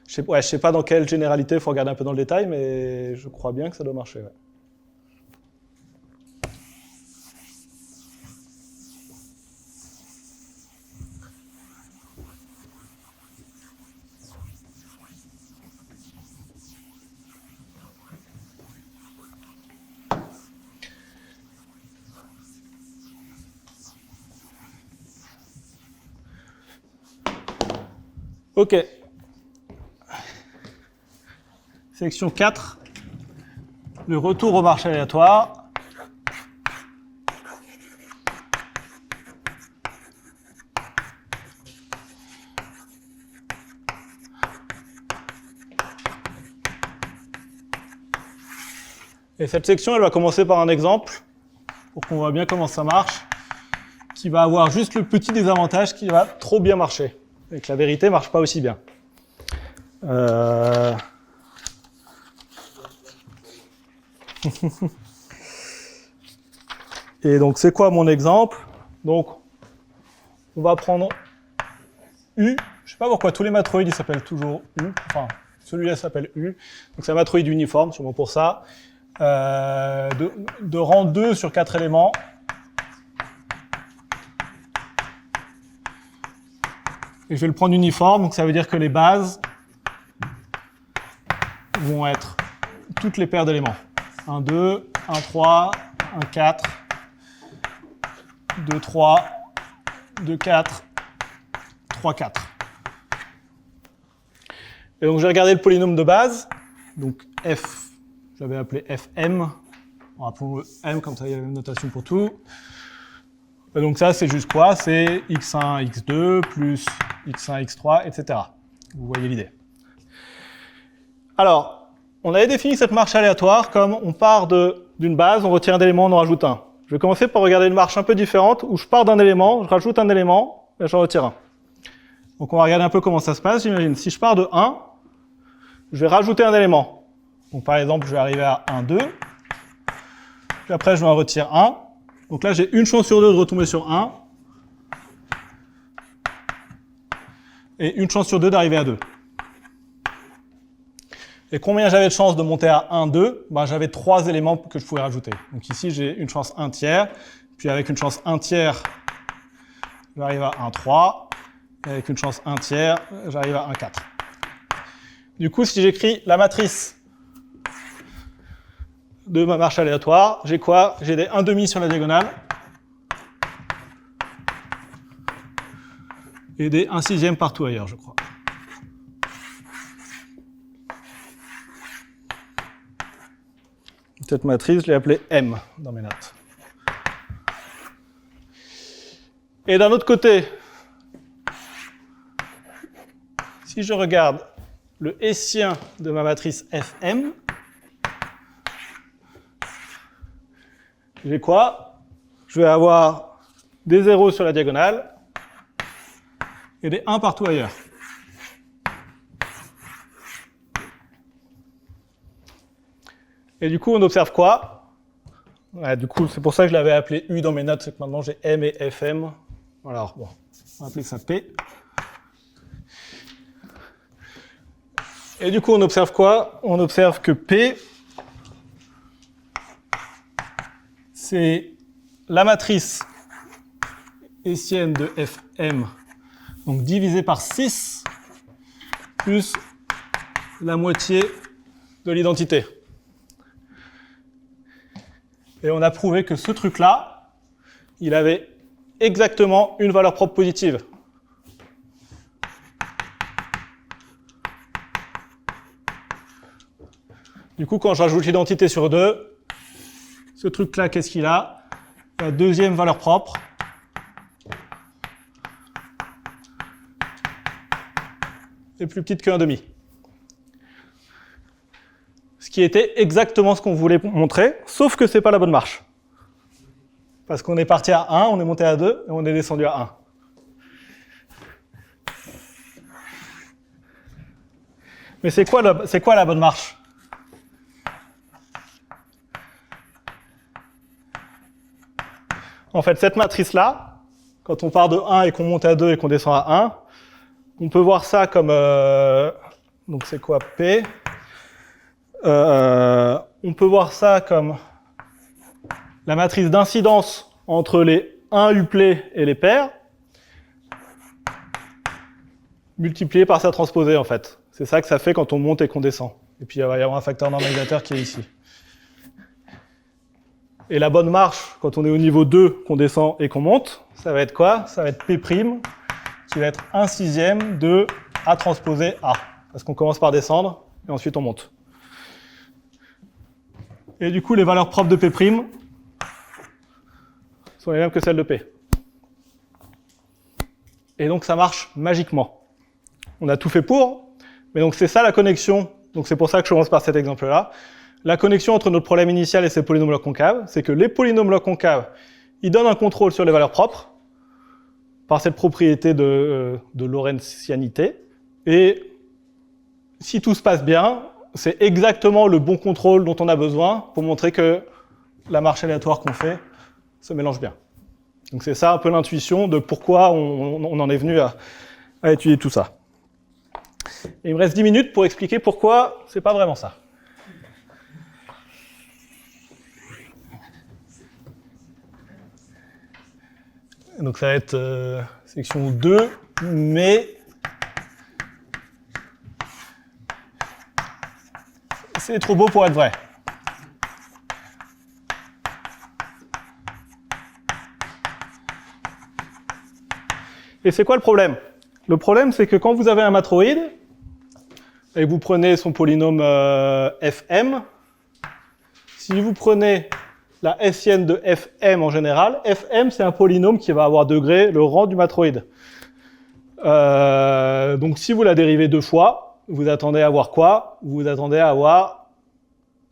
sais pas dans quelle généralité, il faut regarder un peu dans le détail, mais je crois bien que ça doit marcher. Ouais. Ok. Section 4. Le retour au marché aléatoire. Et cette section, elle va commencer par un exemple, pour qu'on voit bien comment ça marche, qui va avoir juste le petit désavantage qui va trop bien marcher. Et que la vérité marche pas aussi bien. Et donc, c'est quoi mon exemple? Donc, on va prendre U. Je sais pas pourquoi tous les matroïdes, ils s'appellent toujours U. Enfin, celui-là s'appelle U. Donc, c'est un matroïde uniforme, sûrement pour ça. De rang 2 sur 4 éléments. Et je vais le prendre uniforme, donc ça veut dire que les bases vont être toutes les paires d'éléments. 1, 2, 1, 3, 1, 4, 2, 3, 2, 4, 3, 4. Et donc je vais regarder le polynôme de base, donc f, je l'avais appelé fm, on rappelle m comme ça il y a la même notation pour tout. Et donc ça c'est juste quoi? C'est x1, x2 plus x1, x3, etc. Vous voyez l'idée. Alors, on avait défini cette marche aléatoire comme on part d'une base, on retire un élément, on en rajoute un. Je vais commencer par regarder une marche un peu différente où je pars d'un élément, je rajoute un élément et j'en retire un. Donc on va regarder un peu comment ça se passe. J'imagine, si je pars de 1, je vais rajouter un élément. Donc par exemple, je vais arriver à 1, 2. Puis après, je vais en retirer 1. Donc là, j'ai une chance sur 2 de retomber sur 1. Et une chance sur 2 d'arriver à 2. Et combien j'avais de chance de monter à 1, 2 ? Ben, j'avais 3 éléments que je pouvais rajouter. Donc ici, j'ai une chance 1 tiers. Puis avec une chance 1 tiers, j'arrive à 1, 3. Et avec une chance 1 tiers, j'arrive à 1, 4. Du coup, si j'écris la matrice de ma marche aléatoire, j'ai quoi? J'ai des 1,5 sur la diagonale. Et des 1/6 partout ailleurs, je crois. Cette matrice, je l'ai appelée M dans mes notes. Et d'un autre côté, si je regarde le hessien de ma matrice Fm, j'ai quoi? Je vais avoir des 0 sur la diagonale et des 1 partout ailleurs. Et du coup, on observe quoi? Ouais, du coup, c'est pour ça que je l'avais appelé U dans mes notes, c'est que maintenant j'ai M et Fm. Alors, bon, on va appeler ça P. Et du coup, on observe quoi? On observe que P c'est la matrice hessienne de Fm, donc divisé par 6, plus la moitié de l'identité. Et on a prouvé que ce truc-là, il avait exactement une valeur propre positive. Du coup, quand je rajoute l'identité sur 2, ce truc-là, qu'est-ce qu'il a? La deuxième valeur propre. Est plus petite que 1,5. Ce qui était exactement ce qu'on voulait montrer, sauf que c'est pas la bonne marche. Parce qu'on est parti à 1, on est monté à 2, et on est descendu à 1. Mais c'est quoi la bonne marche? En fait, cette matrice-là, quand on part de 1 et qu'on monte à 2 et qu'on descend à 1, on peut voir ça comme... donc c'est quoi P? On peut voir ça comme la matrice d'incidence entre les 1 uplés et les paires, multipliée par sa transposée, en fait. C'est ça que ça fait quand on monte et qu'on descend. Et puis il va y avoir un facteur normalisateur qui est ici. Et la bonne marche, quand on est au niveau 2, qu'on descend et qu'on monte, ça va être quoi? Ça va être P', qui va être 1/6 de A transposé A. Parce qu'on commence par descendre, et ensuite on monte. Et du coup, les valeurs propres de P' sont les mêmes que celles de P. Et donc ça marche magiquement. On a tout fait pour, mais donc c'est ça la connexion. Donc c'est pour ça que je commence par cet exemple-là. La connexion entre notre problème initial et ces polynômes log concaves, c'est que les polynômes log concaves, ils donnent un contrôle sur les valeurs propres, par cette propriété de lorentzianité. Et si tout se passe bien, c'est exactement le bon contrôle dont on a besoin pour montrer que la marche aléatoire qu'on fait se mélange bien. Donc c'est ça un peu l'intuition de pourquoi on en est venu à étudier tout ça. Et il me reste 10 minutes pour expliquer pourquoi c'est pas vraiment ça. Donc ça va être section 2, mais c'est trop beau pour être vrai. Et c'est quoi le problème? Le problème, c'est que quand vous avez un matroïde, et que vous prenez son polynôme Fm, si vous prenez la hessienne de Fm en général, Fm c'est un polynôme qui va avoir degré le rang du matroïde. Donc si vous la dérivez 2 fois, vous attendez à avoir quoi? Vous attendez à avoir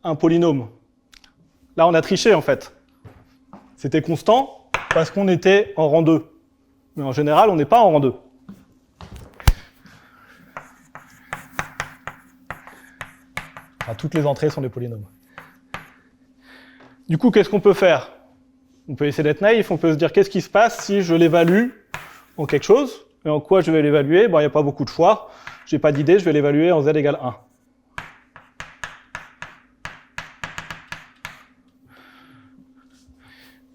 un polynôme. Là on a triché en fait. C'était constant parce qu'on était en rang 2. Mais en général on n'est pas en rang 2. Enfin, toutes les entrées sont des polynômes. Du coup, qu'est-ce qu'on peut faire? On peut essayer d'être naïf, on peut se dire qu'est-ce qui se passe si je l'évalue en quelque chose? Et en quoi je vais l'évaluer? Bon, il n'y a pas beaucoup de choix. J'ai pas d'idée, je vais l'évaluer en z égale 1.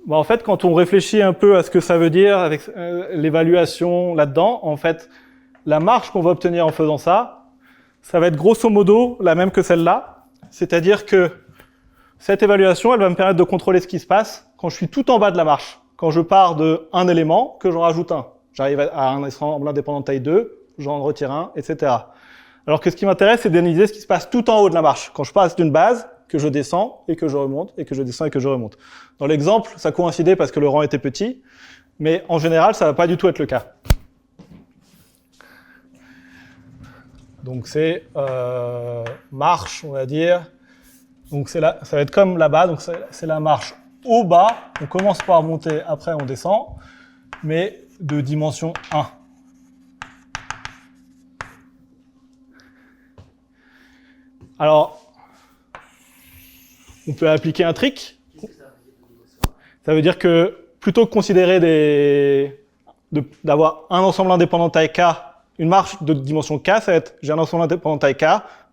Bon, en fait, quand on réfléchit un peu à ce que ça veut dire avec l'évaluation là-dedans, en fait, la marge qu'on va obtenir en faisant ça, ça va être grosso modo la même que celle-là. C'est-à-dire que cette évaluation, elle va me permettre de contrôler ce qui se passe quand je suis tout en bas de la marche. Quand je pars de un élément, que j'en rajoute un. J'arrive à un ensemble indépendant de taille 2, j'en retire un, etc. Alors que ce qui m'intéresse, c'est d'analyser ce qui se passe tout en haut de la marche. Quand je passe d'une base, que je descends et que je remonte, et que je descends et que je remonte. Dans l'exemple, ça coïncidait parce que le rang était petit, mais en général, ça va pas du tout être le cas. Donc c'est marche, on va dire. Donc ça va être comme là-bas, donc c'est la marche au bas. On commence par monter, après on descend, mais de dimension 1. Alors, on peut appliquer un trick. Ça veut dire que plutôt que considérer d'avoir un ensemble indépendant de taille k, une marche de dimension k, ça va être j'ai un ensemble indépendant de taille k,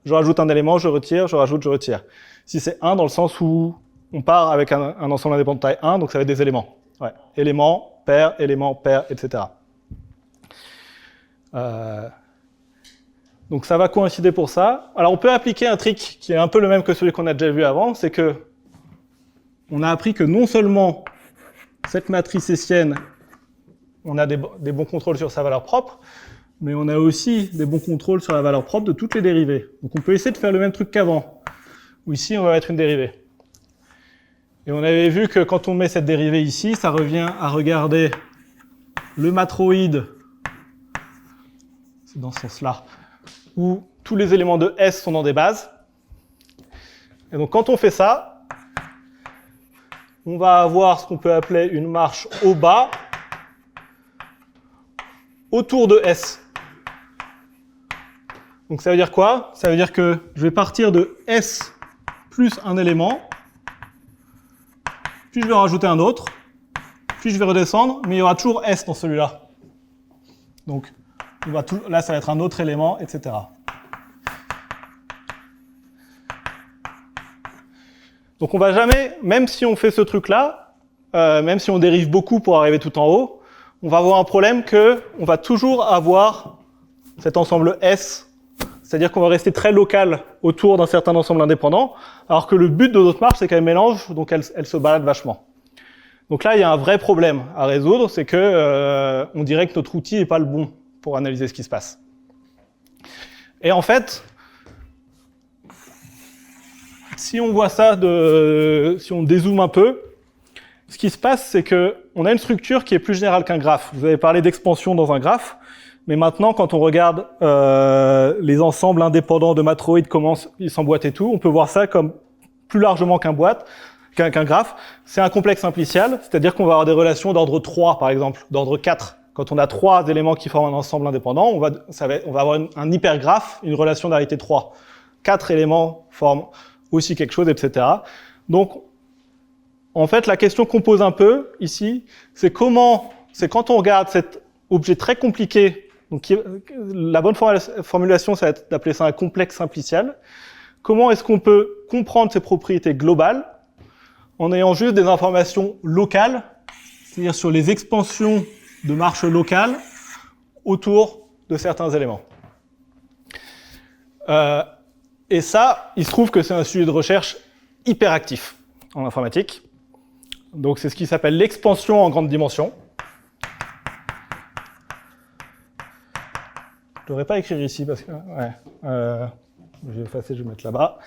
je rajoute un élément, je retire, je rajoute, je retire. Si c'est 1 dans le sens où on part avec un ensemble indépendant de taille 1, donc ça va être des éléments. Ouais. Éléments, paire, etc. Donc ça va coïncider pour ça. Alors on peut appliquer un trick qui est un peu le même que celui qu'on a déjà vu avant, c'est que on a appris que non seulement cette matrice hessienne, on a des bons contrôles sur sa valeur propre, mais on a aussi des bons contrôles sur la valeur propre de toutes les dérivées. Donc on peut essayer de faire le même truc qu'avant, où ici on va mettre une dérivée. Et on avait vu que quand on met cette dérivée ici, ça revient à regarder le matroïde, c'est dans ce sens-là, où tous les éléments de S sont dans des bases. Et donc quand on fait ça, on va avoir ce qu'on peut appeler une marche au bas autour de S. Donc ça veut dire quoi? Ça veut dire que je vais partir de S plus un élément, puis je vais rajouter un autre, puis je vais redescendre, mais il y aura toujours S dans celui-là. Donc là, ça va être un autre élément, etc. Donc on va jamais, même si on fait ce truc-là, même si on dérive beaucoup pour arriver tout en haut, on va avoir un problème que on va toujours avoir cet ensemble S, c'est-à-dire qu'on va rester très local autour d'un certain ensemble indépendant, alors que le but de notre marche, c'est qu'elle mélange, donc elle se balade vachement. Donc là, il y a un vrai problème à résoudre, c'est que on dirait que notre outil n'est pas le bon pour analyser ce qui se passe. Et en fait, si on voit ça, si on dézoome un peu, ce qui se passe, c'est qu'on a une structure qui est plus générale qu'un graphe. Vous avez parlé d'expansion dans un graphe, mais maintenant, quand on regarde les ensembles indépendants de matroïdes, comment ils s'emboîtent et tout, on peut voir ça comme plus largement qu'un graphe. C'est un complexe simplicial, c'est-à-dire qu'on va avoir des relations d'ordre 3, par exemple, d'ordre 4. Quand on a 3 éléments qui forment un ensemble indépendant, on va avoir un hypergraphe, une relation d'arité 3. 4 éléments forment aussi quelque chose, etc. Donc, en fait, la question qu'on pose un peu ici, c'est quand on regarde cet objet très compliqué, donc la bonne formulation, ça va être d'appeler ça un complexe simplicial, comment est-ce qu'on peut comprendre ses propriétés globales en ayant juste des informations locales, c'est-à-dire sur les expansions de marche locale autour de certains éléments. Et ça, il se trouve que c'est un sujet de recherche hyper actif en informatique. Donc c'est ce qui s'appelle l'expansion en grande dimension. Je ne devrais pas écrire ici parce que... Ouais, je vais effacer, je vais mettre là-bas.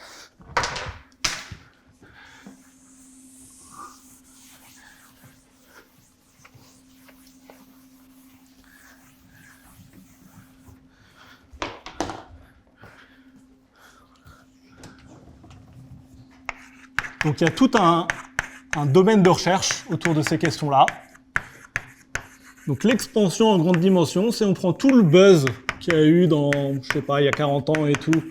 Donc il y a tout un domaine de recherche autour de ces questions-là. Donc l'expansion en grande dimension, c'est on prend tout le buzz qu'il y a eu dans, je sais pas, il y a 40 ans et tout,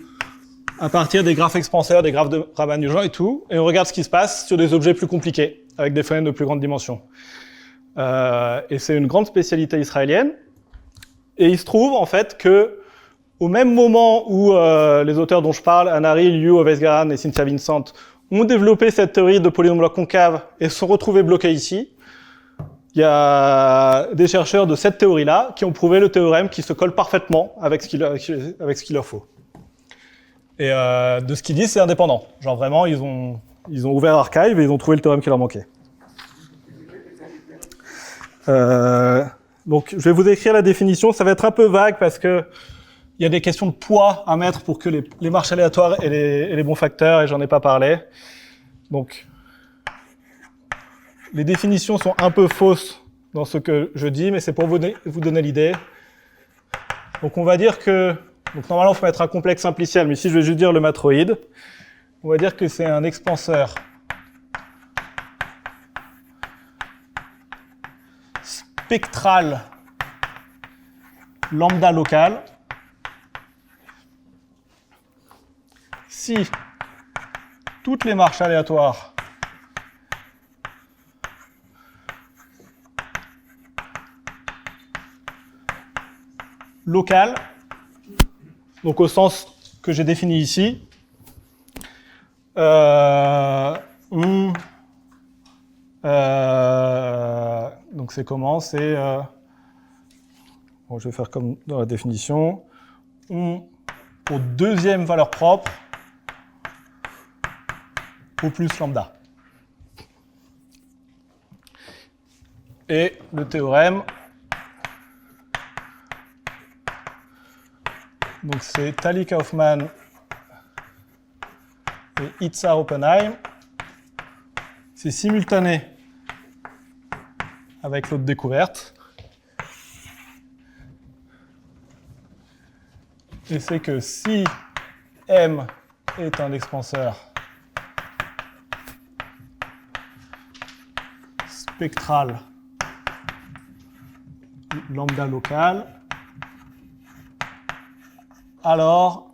à partir des graphes expanseurs, des graphes de Ramanujan et tout, et on regarde ce qui se passe sur des objets plus compliqués, avec des phénomènes de plus grande dimension. Et c'est une grande spécialité israélienne. Et il se trouve, en fait, que au même moment où les auteurs dont je parle, Anari, Liu, Ovesgaran et Cynthia Vincent, ont développé cette théorie de polynôme bloc concave et se sont retrouvés bloqués ici, il y a des chercheurs de cette théorie-là qui ont prouvé le théorème qui se colle parfaitement avec ce qu'il leur faut. Et de ce qu'ils disent, c'est indépendant. Genre vraiment, ils ont ouvert l'archive et ils ont trouvé le théorème qui leur manquait. Donc, je vais vous écrire la définition. Ça va être un peu vague parce que il y a des questions de poids à mettre pour que les marches aléatoires et les bons facteurs, et j'en ai pas parlé. Donc, les définitions sont un peu fausses dans ce que je dis, mais c'est pour vous donner l'idée. Donc, on va dire que... Donc, normalement, il faut mettre un complexe simplicial, mais ici, je vais juste dire le matroïde. On va dire que c'est un expanseur spectral lambda local si toutes les marches aléatoires locales, donc au sens que j'ai défini ici, donc c'est comment? C'est... bon, je vais faire comme dans la définition. Pour deuxième valeur propre, au plus lambda. Et le théorème, donc c'est Thaly-Kaufman et Itzhar-Oppenheim. C'est simultané avec l'autre découverte. Et c'est que si M est un expanseur spectral lambda local, alors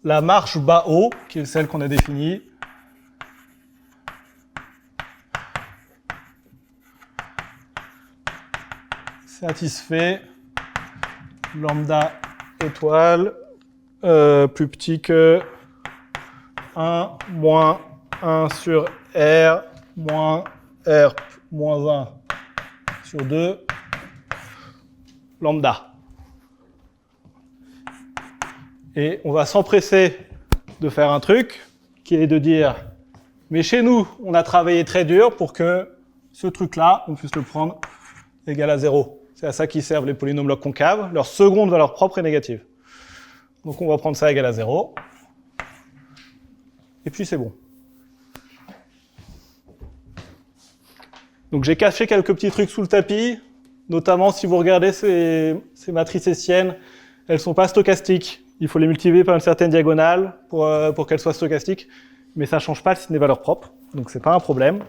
la marche bas-haut, qui est celle qu'on a définie, satisfait lambda étoile plus petit que 1 moins 1 sur R moins R moins 1 sur 2 lambda. Et on va s'empresser de faire un truc qui est de dire, mais chez nous, on a travaillé très dur pour que ce truc-là, on puisse le prendre égal à 0. C'est à ça qu'ils servent les polynômes log concaves. Leur seconde valeur propre est négative. Donc on va prendre ça égal à 0. Et puis c'est bon. Donc j'ai caché quelques petits trucs sous le tapis. Notamment si vous regardez ces matrices hessiennes, elles ne sont pas stochastiques. Il faut les multiplier par une certaine diagonale pour qu'elles soient stochastiques. Mais ça ne change pas le signe des valeurs propres. Donc c'est pas un problème.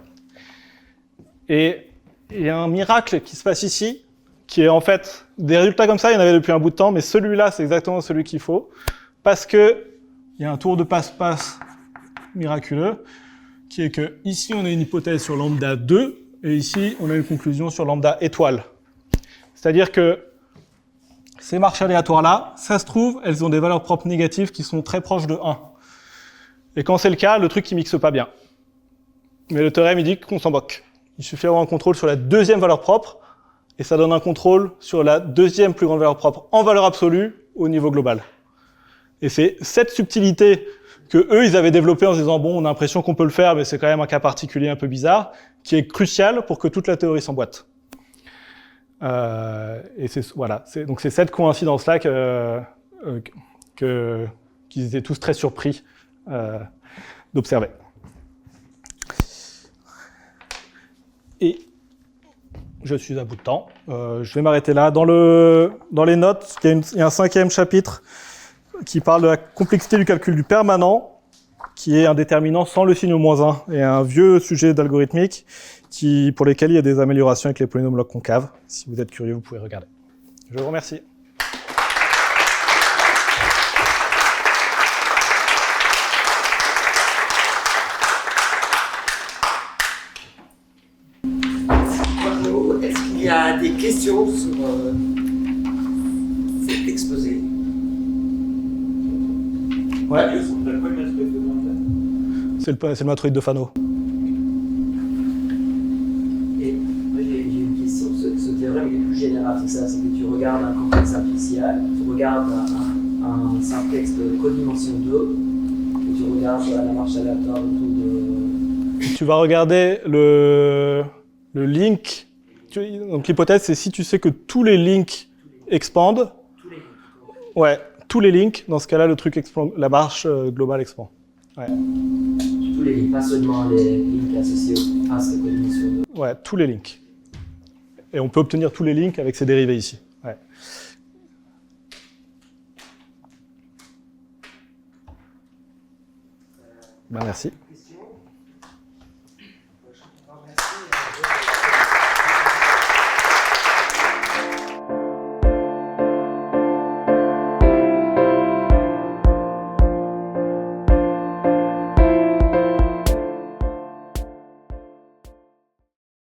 Et il y a un miracle qui se passe ici, qui est en fait des résultats comme ça, il y en avait depuis un bout de temps, mais celui-là, c'est exactement celui qu'il faut, parce que il y a un tour de passe-passe miraculeux, qui est que ici, on a une hypothèse sur lambda 2, et ici, on a une conclusion sur lambda étoile. C'est-à-dire que ces marches aléatoires-là, ça se trouve, elles ont des valeurs propres négatives qui sont très proches de 1. Et quand c'est le cas, le truc, il mixe pas bien. Mais le théorème, il dit qu'on s'en moque. Il suffit d'avoir un contrôle sur la deuxième valeur propre, et ça donne un contrôle sur la deuxième plus grande valeur propre en valeur absolue au niveau global. Et c'est cette subtilité que eux, ils avaient développée en se disant, bon, on a l'impression qu'on peut le faire, mais c'est quand même un cas particulier un peu bizarre, qui est crucial pour que toute la théorie s'emboîte. Et donc c'est cette coïncidence-là qu'ils étaient tous très surpris d'observer. Et je suis à bout de temps. Je vais m'arrêter là. Dans les notes, il y a un 5e chapitre qui parle de la complexité du calcul du permanent, qui est un déterminant sans le signe au -1, et un vieux sujet d'algorithmique pour lesquels il y a des améliorations avec les polynômes log concaves. Si vous êtes curieux, vous pouvez regarder. Je vous remercie. Est-ce qu'il y a des questions sur cet exposé? Ouais. C'est C'est le matroïde de Fano. Et moi j'ai une question. Ce théorème il est plus général, c'est ça, c'est que tu regardes un complexe simplicial, tu regardes un simplex de codimension 2, et tu regardes la marche aléatoire autour de... Tu vas regarder le link. Donc l'hypothèse, c'est si tu sais que tous les links expandent. Tous les Ouais, tous les links. Dans ce cas-là, le truc expand, la marche globale expand. Ouais. tous les links, pas seulement les links associés à cette codimension 2. Ouais, tous les links. Et on peut obtenir tous les links avec ces dérivés ici. Ouais. Ben, merci.